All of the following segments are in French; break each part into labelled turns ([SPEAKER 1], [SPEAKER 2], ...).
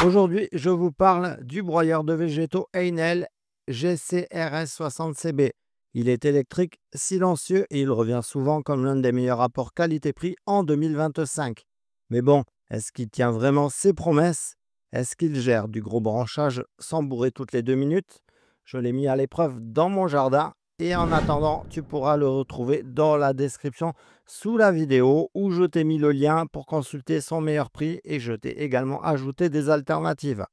[SPEAKER 1] Aujourd'hui, je vous parle du broyeur de végétaux Heinel GCRS60CB. Il est électrique, silencieux et il revient souvent comme l'un des meilleurs rapports qualité-prix en 2025. Mais bon, est-ce qu'il tient vraiment ses promesses? Est-ce qu'il gère du gros branchage sans bourrer toutes les 2 minutes? Je l'ai mis à l'épreuve dans mon jardin et en attendant, tu pourras le retrouver dans la description sous la vidéo où je t'ai mis le lien pour consulter son meilleur prix et je t'ai également ajouté des alternatives.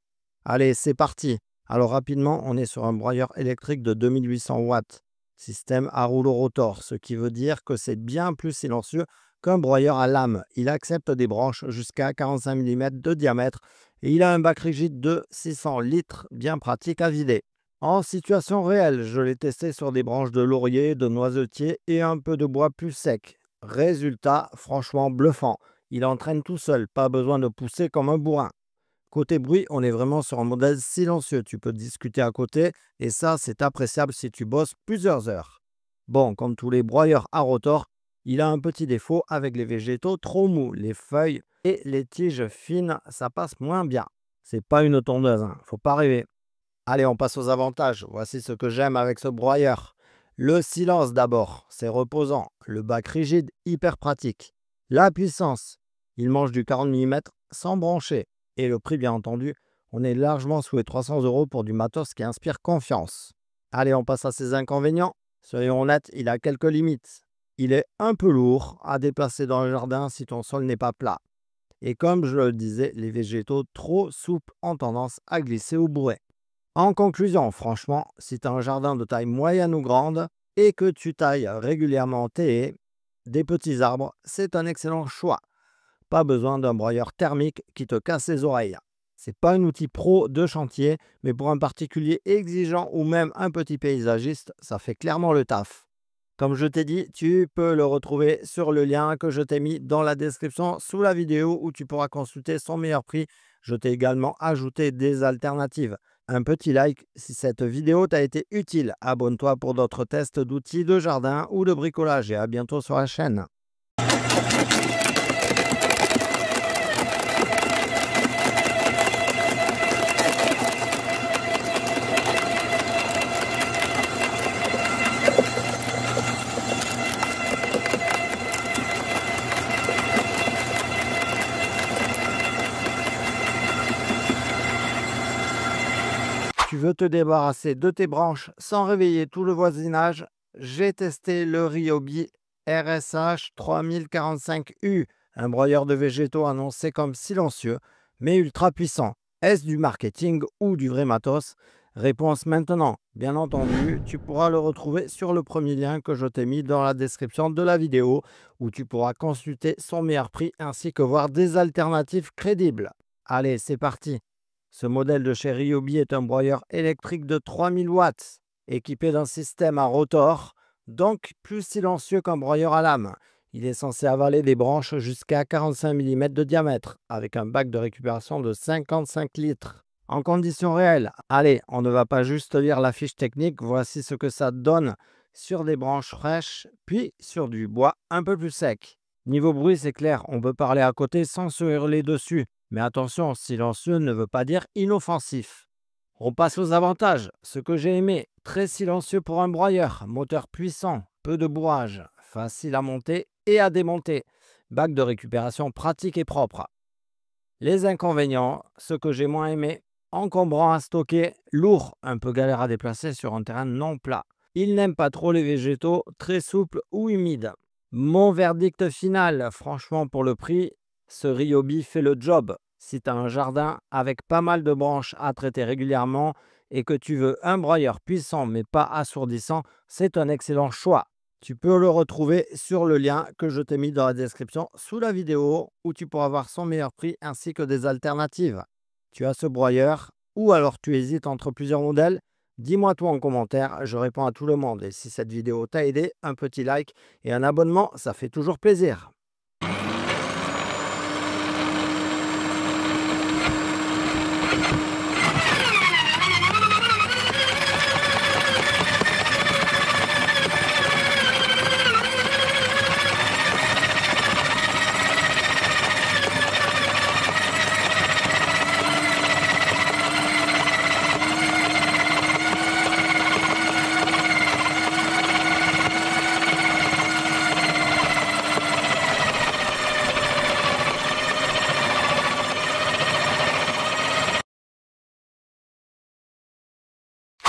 [SPEAKER 1] Allez, c'est parti. Alors rapidement, on est sur un broyeur électrique de 2800 watts, système à rouleau rotor, ce qui veut dire que c'est bien plus silencieux qu'un broyeur à lame. Il accepte des branches jusqu'à 45 mm de diamètre et il a un bac rigide de 600 litres, bien pratique à vider. En situation réelle, je l'ai testé sur des branches de laurier, de noisetier et un peu de bois plus sec. Résultat, franchement bluffant. Il entraîne tout seul, pas besoin de pousser comme un bourrin. Côté bruit, on est vraiment sur un modèle silencieux. Tu peux discuter à côté et ça, c'est appréciable si tu bosses plusieurs heures. Bon, comme tous les broyeurs à rotor, il a un petit défaut avec les végétaux trop mous. Les feuilles et les tiges fines, ça passe moins bien. C'est pas une tondeuse, hein, faut pas rêver. Allez, on passe aux avantages. Voici ce que j'aime avec ce broyeur. Le silence d'abord, c'est reposant. Le bac rigide, hyper pratique. La puissance, il mange du 40 mm sans brancher. Et le prix, bien entendu, on est largement sous les 300 € pour du matos qui inspire confiance. Allez, on passe à ses inconvénients. Soyons honnêtes, il a quelques limites. Il est un peu lourd à déplacer dans le jardin si ton sol n'est pas plat. Et comme je le disais, les végétaux trop souples ont tendance à glisser ou bourrer. En conclusion, franchement, si tu as un jardin de taille moyenne ou grande et que tu tailles régulièrement tes haies, des petits arbres, c'est un excellent choix. Pas besoin d'un broyeur thermique qui te casse les oreilles. C'est pas un outil pro de chantier, mais pour un particulier exigeant ou même un petit paysagiste, ça fait clairement le taf. Comme je t'ai dit, tu peux le retrouver sur le lien que je t'ai mis dans la description sous la vidéo où tu pourras consulter son meilleur prix. Je t'ai également ajouté des alternatives. Un petit like si cette vidéo t'a été utile. Abonne-toi pour d'autres tests d'outils de jardin ou de bricolage et à bientôt sur la chaîne. Tu veux te débarrasser de tes branches sans réveiller tout le voisinage? J'ai testé le Ryobi RSH 3045U, un broyeur de végétaux annoncé comme silencieux, mais ultra puissant. Est-ce du marketing ou du vrai matos? Réponse maintenant. Bien entendu, tu pourras le retrouver sur le premier lien que je t'ai mis dans la description de la vidéo, où tu pourras consulter son meilleur prix ainsi que voir des alternatives crédibles. Allez, c'est parti! Ce modèle de chez Ryobi est un broyeur électrique de 3000 watts, équipé d'un système à rotor, donc plus silencieux qu'un broyeur à lame. Il est censé avaler des branches jusqu'à 45 mm de diamètre, avec un bac de récupération de 55 litres. En conditions réelles, allez, on ne va pas juste lire la fiche technique, voici ce que ça donne sur des branches fraîches, puis sur du bois un peu plus sec. Niveau bruit, c'est clair, on peut parler à côté sans se hurler dessus. Mais attention, silencieux ne veut pas dire inoffensif. On passe aux avantages. Ce que j'ai aimé, très silencieux pour un broyeur, moteur puissant, peu de bourrage, facile à monter et à démonter, bac de récupération pratique et propre. Les inconvénients, ce que j'ai moins aimé, encombrant à stocker, lourd, un peu galère à déplacer sur un terrain non plat. Il n'aime pas trop les végétaux très souples ou humides. Mon verdict final, franchement pour le prix, ce Ryobi fait le job. Si tu as un jardin avec pas mal de branches à traiter régulièrement et que tu veux un broyeur puissant mais pas assourdissant, c'est un excellent choix. Tu peux le retrouver sur le lien que je t'ai mis dans la description sous la vidéo où tu pourras voir son meilleur prix ainsi que des alternatives. Tu as ce broyeur ou alors tu hésites entre plusieurs modèles? Dis-moi tout en commentaire, je réponds à tout le monde. Et si cette vidéo t'a aidé, un petit like et un abonnement, ça fait toujours plaisir.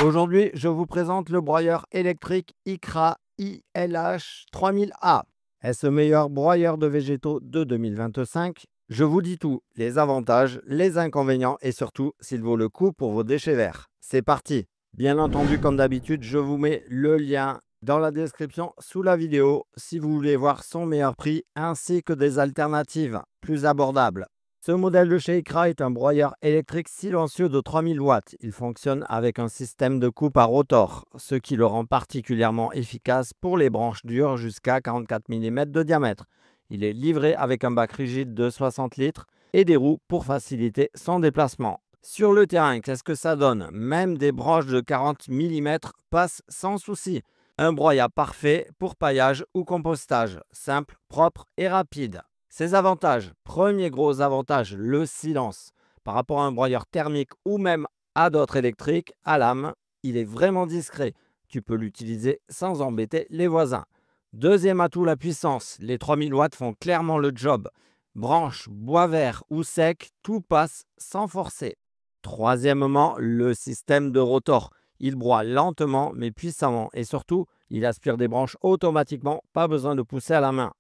[SPEAKER 1] Aujourd'hui, je vous présente le broyeur électrique ICRA ILH 3000A. Est-ce le meilleur broyeur de végétaux de 2025? Je vous dis tout, les avantages, les inconvénients et surtout s'il vaut le coup pour vos déchets verts. C'est parti! Bien entendu, comme d'habitude, je vous mets le lien dans la description sous la vidéo si vous voulez voir son meilleur prix ainsi que des alternatives plus abordables. Ce modèle de chez ICRA est un broyeur électrique silencieux de 3000 watts. Il fonctionne avec un système de coupe à rotor, ce qui le rend particulièrement efficace pour les branches dures jusqu'à 44 mm de diamètre. Il est livré avec un bac rigide de 60 litres et des roues pour faciliter son déplacement. Sur le terrain, qu'est-ce que ça donne? Même des branches de 40 mm passent sans souci. Un broyat parfait pour paillage ou compostage, simple, propre et rapide. Ses avantages, premier gros avantage, le silence. Par rapport à un broyeur thermique ou même à d'autres électriques, à lame, il est vraiment discret. Tu peux l'utiliser sans embêter les voisins. Deuxième atout, la puissance. Les 3000 watts font clairement le job. Branche, bois vert ou sec, tout passe sans forcer. Troisièmement, le système de rotor. Il broie lentement mais puissamment et surtout, il aspire des branches automatiquement, pas besoin de pousser à la main.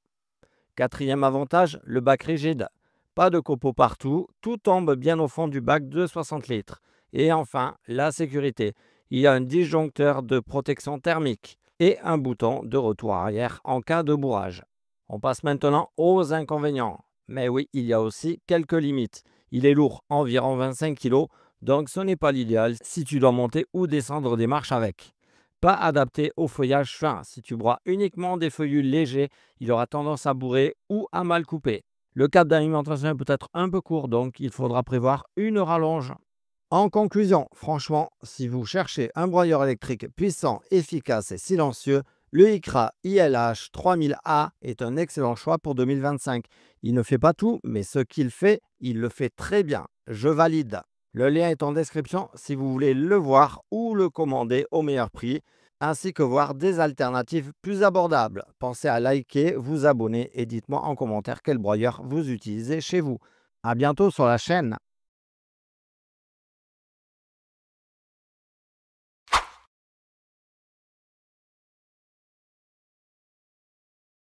[SPEAKER 1] Quatrième avantage, le bac rigide. Pas de copeaux partout, tout tombe bien au fond du bac de 60 litres. Et enfin, la sécurité. Il y a un disjoncteur de protection thermique et un bouton de retour arrière en cas de bourrage. On passe maintenant aux inconvénients. Mais oui, il y a aussi quelques limites. Il est lourd, environ 25 kg, donc ce n'est pas l'idéal si tu dois monter ou descendre des marches avec. Pas adapté au feuillage fin. Si tu broies uniquement des feuillus légers, il aura tendance à bourrer ou à mal couper. Le cadre d'alimentation est peut-être un peu court, donc il faudra prévoir une rallonge. En conclusion, franchement, si vous cherchez un broyeur électrique puissant, efficace et silencieux, le ICRA ILH 3000A est un excellent choix pour 2025. Il ne fait pas tout, mais ce qu'il fait, il le fait très bien. Je valide. Le lien est en description si vous voulez le voir ou le commander au meilleur prix, ainsi que voir des alternatives plus abordables. Pensez à liker, vous abonner et dites-moi en commentaire quel broyeur vous utilisez chez vous. À bientôt sur la chaîne.